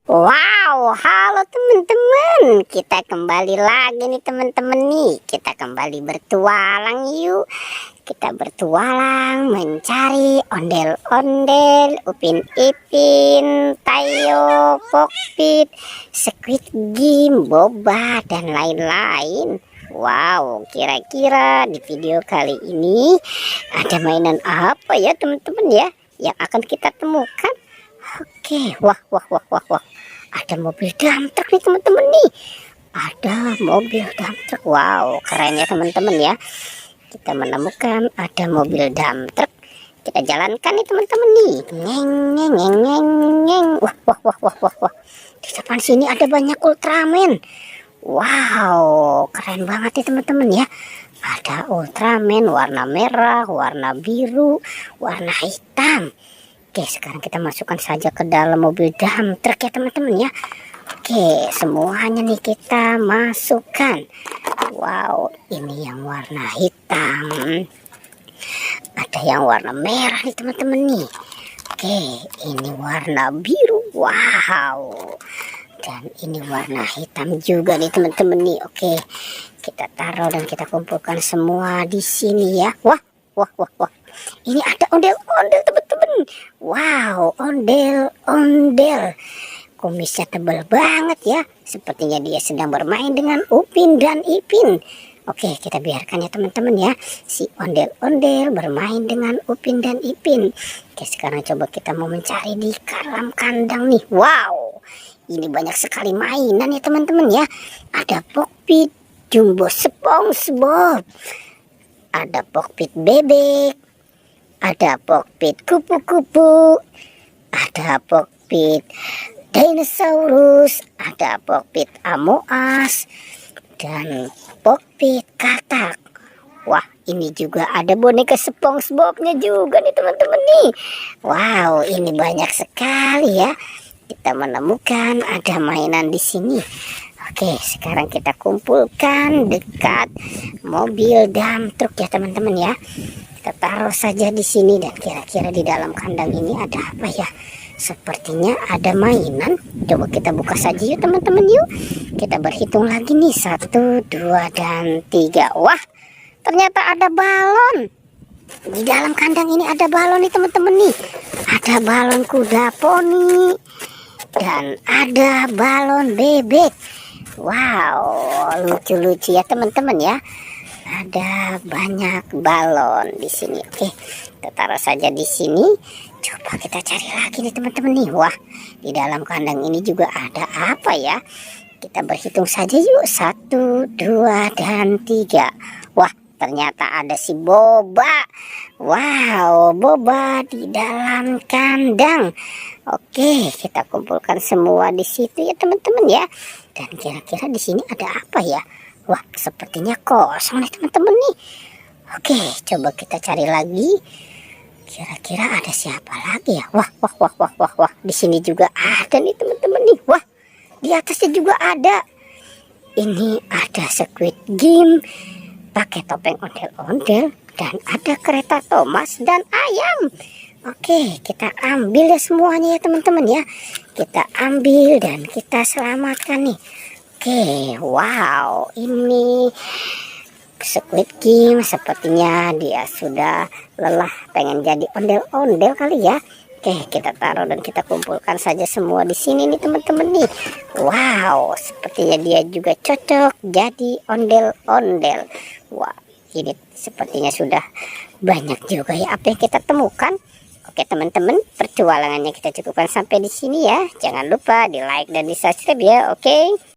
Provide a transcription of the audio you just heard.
Wow, halo teman-teman. Kita kembali lagi nih teman-teman nih. Kita kembali bertualang yuk. Kita bertualang mencari ondel-ondel, Upin Ipin, Tayo, Pokpit, Squid Game, Boba, dan lain-lain. Wow, kira-kira di video kali ini ada mainan apa ya teman-teman ya yang akan kita temukan? Oke, wah. Ada mobil dump truck nih teman-teman nih. Ada mobil dump truck. Wow, keren ya teman-teman ya. Kita menemukan ada mobil dump truck. Kita jalankan nih teman-teman nih. Ngeng. Wah. Di depan sini ada banyak Ultraman. Wow, keren banget nih teman-teman ya. Ada Ultraman warna merah, warna biru, warna hitam. Oke, sekarang kita masukkan saja ke dalam mobil dump truck ya teman-teman ya. Oke, semuanya nih kita masukkan. Wow, ini yang warna hitam. Ada yang warna merah nih teman-teman nih. Oke, ini warna biru. Wow. Dan ini warna hitam juga nih teman-teman nih. Oke, kita taruh dan kita kumpulkan semua di sini ya. Wah. Ini ada ondel-ondel teman-teman. Wow, ondel-ondel. Kumisnya tebal banget ya. Sepertinya dia sedang bermain dengan Upin dan Ipin. Oke, kita biarkan ya teman-teman ya. Si ondel-ondel bermain dengan Upin dan Ipin. Oke, sekarang coba kita mau mencari di dalam kandang nih. Wow, ini banyak sekali mainan ya teman-teman ya. Ada Pokpit, Jumbo SpongeBob. Ada Pokpit bebek, ada Pokpit kupu-kupu, ada Pokpit dinosaurus, ada Pokpit amoas, dan Pokpit katak. Wah, ini juga ada boneka SpongeBob-nya juga nih teman-teman nih. Wow, ini banyak sekali ya. Kita menemukan ada mainan di sini. Oke, sekarang kita kumpulkan dekat mobil dump truck ya teman-teman ya. Kita taruh saja di sini dan kira-kira di dalam kandang ini ada apa ya? Sepertinya ada mainan. Coba kita buka saja yuk teman-teman yuk. Kita berhitung lagi nih 1, 2, dan 3. Wah, ternyata ada balon. Di dalam kandang ini ada balon nih teman-teman nih. Ada balon kuda poni dan ada balon bebek. Wow, lucu-lucu ya teman-teman ya. Ada banyak balon di sini. Oke, kita taruh saja di sini. Coba kita cari lagi nih teman-teman nih. Wah, di dalam kandang ini juga ada apa ya? Kita berhitung saja yuk. 1, 2, dan 3. Wah, ternyata ada si Boba. Wow, Boba di dalam kandang. Oke, kita kumpulkan semua di situ ya teman-teman ya. Dan kira-kira di sini ada apa ya? Wah, sepertinya kosong nih teman-teman nih. Oke, coba kita cari lagi. Kira-kira ada siapa lagi ya? Wah. Di sini juga ada nih teman-teman nih. Wah, di atasnya juga ada. Ini ada Squid Game pakai topeng ondel-ondel dan ada kereta Thomas dan ayam. Oke, kita ambil ya semuanya ya teman-teman ya. Kita ambil dan kita selamatkan nih. Oke, wow, ini Squid Game sepertinya dia sudah lelah pengen jadi ondel-ondel kali ya. Oke, kita taruh dan kita kumpulkan saja semua di sini nih teman-teman nih. Wow, sepertinya dia juga cocok jadi ondel-ondel. Wah, ini sepertinya sudah banyak juga ya apa yang kita temukan. Oke teman-teman, pertualangannya kita cukupkan sampai di sini ya. Jangan lupa di like dan di subscribe ya. Oke.